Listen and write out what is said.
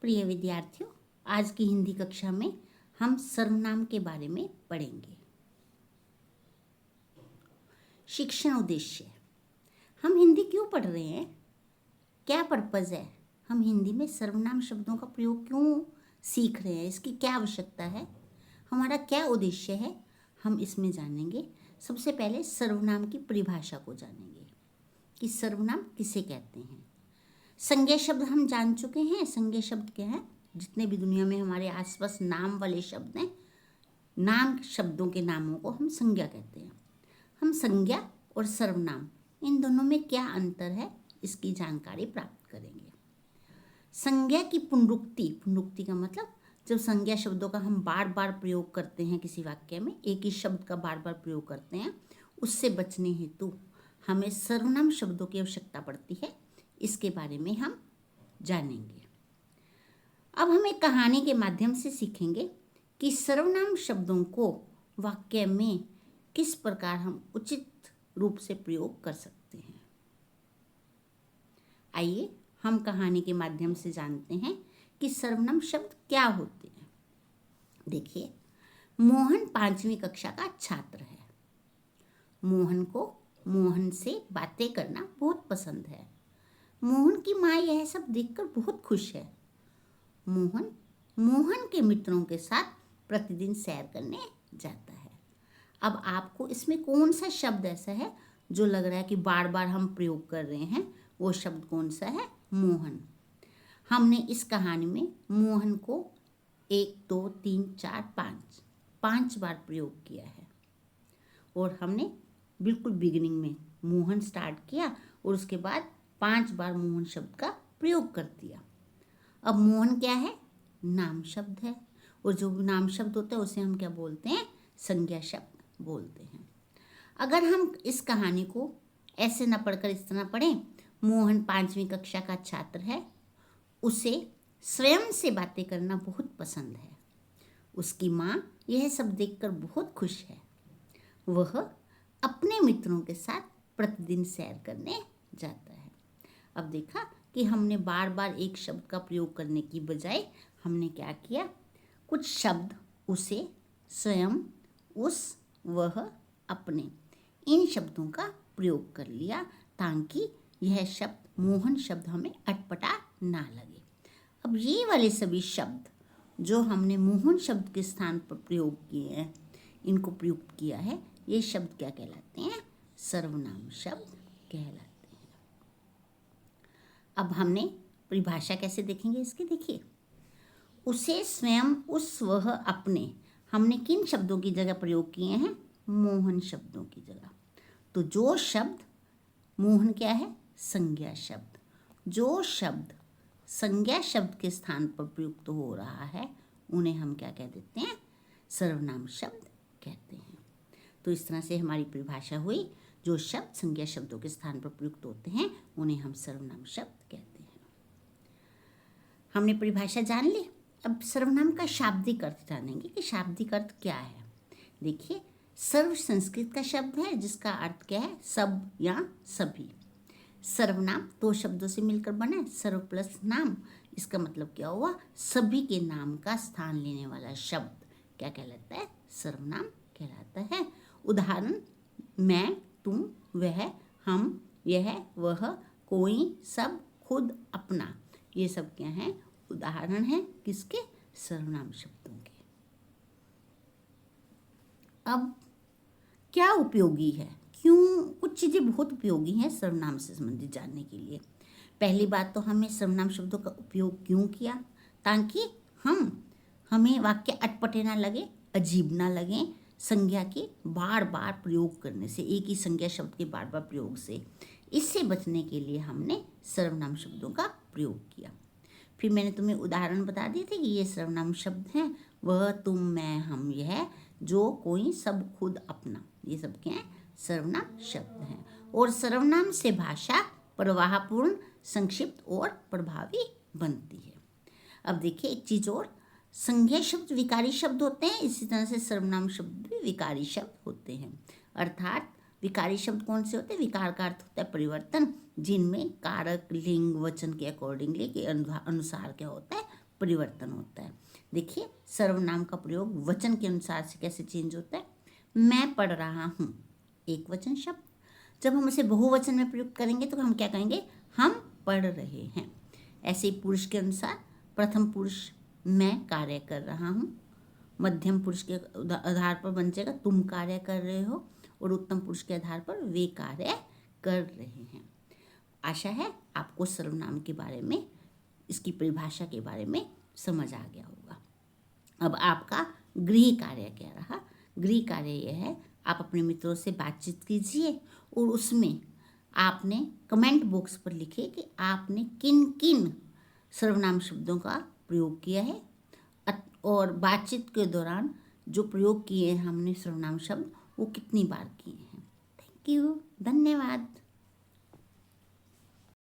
प्रिय विद्यार्थियों, आज की हिंदी कक्षा में हम सर्वनाम के बारे में पढ़ेंगे। शिक्षण उद्देश्य, हम हिंदी क्यों पढ़ रहे हैं, क्या पर्पज़ है, हम हिंदी में सर्वनाम शब्दों का प्रयोग क्यों सीख रहे हैं, इसकी क्या आवश्यकता है, हमारा क्या उद्देश्य है, हम इसमें जानेंगे। सबसे पहले सर्वनाम की परिभाषा को जानेंगे कि सर्वनाम किसे कहते हैं। संज्ञा शब्द हम जान चुके हैं। संज्ञा शब्द क्या है? जितने भी दुनिया में हमारे आसपास नाम वाले शब्द हैं, नाम शब्दों के नामों को हम संज्ञा कहते हैं। हम संज्ञा और सर्वनाम इन दोनों में क्या अंतर है, इसकी जानकारी प्राप्त करेंगे। संज्ञा की पुनरुक्ति का मतलब जब संज्ञा शब्दों का हम बार बार प्रयोग करते हैं, किसी वाक्य में एक ही शब्द का बार बार प्रयोग करते हैं, उससे बचने हेतु हमें सर्वनाम शब्दों की आवश्यकता पड़ती है। इसके बारे में हम जानेंगे। अब हम एक कहानी के माध्यम से सीखेंगे कि सर्वनाम शब्दों को वाक्य में किस प्रकार हम उचित रूप से प्रयोग कर सकते हैं। आइए हम कहानी के माध्यम से जानते हैं कि सर्वनाम शब्द क्या होते हैं। देखिए, मोहन 5वीं कक्षा का छात्र है। मोहन को मोहन से बातें करना बहुत पसंद है। मोहन की माँ यह सब देखकर बहुत खुश है। मोहन के मित्रों के साथ प्रतिदिन सैर करने जाता है। अब आपको इसमें कौन सा शब्द ऐसा है जो लग रहा है कि बार बार हम प्रयोग कर रहे हैं, वो शब्द कौन सा है? मोहन। हमने इस कहानी में मोहन को 1 2 3 4 5 बार प्रयोग किया है। और हमने बिल्कुल बिगिनिंग में मोहन स्टार्ट किया और उसके बाद 5 बार मोहन शब्द का प्रयोग कर दिया। अब मोहन क्या है? नाम शब्द है, और जो नाम शब्द होता है उसे हम क्या बोलते हैं? संज्ञा शब्द बोलते हैं। अगर हम इस कहानी को ऐसे न पढ़कर इस तरह पढ़ें, मोहन 5वीं कक्षा का छात्र है, उसे स्वयं से बातें करना बहुत पसंद है। उसकी माँ यह सब देखकर बहुत खुश है। वह अपने मित्रों के साथ प्रतिदिन सैर करने जाता है। अब देखा कि हमने बार बार एक शब्द का प्रयोग करने की बजाय हमने क्या किया? कुछ शब्द उसे, स्वयं, उस, वह, अपने, इन शब्दों का प्रयोग कर लिया ताकि यह शब्द मोहन शब्द हमें अटपटा ना लगे। अब ये वाले सभी शब्द जो हमने मोहन शब्द के स्थान पर प्रयोग किए हैं, इनको प्रयुक्त किया है, ये शब्द क्या कहलाते हैं? सर्वनाम शब्द कहलाते हैं। अब हमने परिभाषा कैसे देखेंगे इसकी? देखिए, उसे, स्वयं, उस, वह, अपने, हमने किन शब्दों की जगह प्रयोग किए हैं? मोहन शब्दों की जगह। तो जो शब्द मोहन क्या है? संज्ञा शब्द। जो शब्द संज्ञा शब्द के स्थान पर प्रयुक्त हो रहा है उन्हें हम क्या कह देते हैं? सर्वनाम शब्द कहते हैं। तो इस तरह से हमारी परिभाषा हुई। जो शब्द संज्ञा शब्दों के स्थान पर प्रयुक्त होते हैं उन्हें हम सर्वनाम शब्द कहते हैं। हमने परिभाषा जान ली। अब सर्वनाम का शाब्दिक अर्थ जानेंगे कि शाब्दिक अर्थ क्या है। देखिए, सर्व संस्कृत का शब्द है जिसका अर्थ क्या है? सब या सभी। सर्वनाम 2 शब्दों से मिलकर बना है, सर्व प्लस नाम। इसका मतलब क्या हुआ? सभी के नाम का स्थान लेने वाला शब्द क्या कहलाता है? सर्वनाम कहलाता है। उदाहरण, मैं, तुम, वह, हम, यह, वह, कोई, सब, खुद, अपना, ये सब क्या हैं? उदाहरण हैं किसके? सर्वनाम शब्दों के। अब क्या उपयोगी है? क्यों? कुछ चीज़ें बहुत उपयोगी हैं सर्वनाम से संबंधित जानने के लिए। पहली बात तो हमें सर्वनाम शब्दों का उपयोग क्यों किया? ताकि हमें वाक्य अटपटे ना लगे, अजीब ना लगे। संज्ञा के बार बार प्रयोग करने से, एक ही संज्ञा शब्द के बार बार प्रयोग से, इससे बचने के लिए हमने सर्वनाम शब्दों का प्रयोग किया। फिर मैंने तुम्हें उदाहरण बता दिए थे कि ये सर्वनाम शब्द हैं, वह, तुम, मैं, हम, यह, जो, कोई, सब, खुद, अपना, ये सब क्या है? सर्वनाम शब्द हैं। और सर्वनाम से भाषा प्रवाहपूर्ण, संक्षिप्त और प्रभावी बनती है। अब देखिए एक चीज़ और, संज्ञा शब्द विकारी शब्द होते हैं, इसी तरह से सर्वनाम शब्द भी विकारी शब्द होते हैं। अर्थात विकारी शब्द कौन से होते हैं? विकार का अर्थ होता है परिवर्तन, जिनमें कारक, लिंग, वचन के अकॉर्डिंगली के अनुसार क्या होता है? परिवर्तन होता है। देखिए सर्वनाम का प्रयोग वचन के अनुसार से कैसे चेंज होता है। मैं पढ़ रहा हूँ, एक वचन शब्द। जब हम इसे बहुवचन में प्रयुक्त करेंगे तो हम क्या कहेंगे, हम पढ़ रहे हैं। ऐसे ही पुरुष के अनुसार प्रथम पुरुष मैं कार्य कर रहा हूँ, मध्यम पुरुष के आधार पर बन जाएगा तुम कार्य कर रहे हो, और उत्तम पुरुष के आधार पर वे कार्य कर रहे हैं। आशा है आपको सर्वनाम के बारे में, इसकी परिभाषा के बारे में समझ आ गया होगा। अब आपका गृह कार्य क्या रहा। गृह कार्य यह है, आप अपने मित्रों से बातचीत कीजिए और उसमें आपने कमेंट बॉक्स पर लिखे कि आपने किन किन सर्वनाम शब्दों का प्रयोग किया है और बातचीत के दौरान जो प्रयोग किए हैं हमने सर्वनाम शब्द वो कितनी बार किए हैं। थैंक यू, धन्यवाद।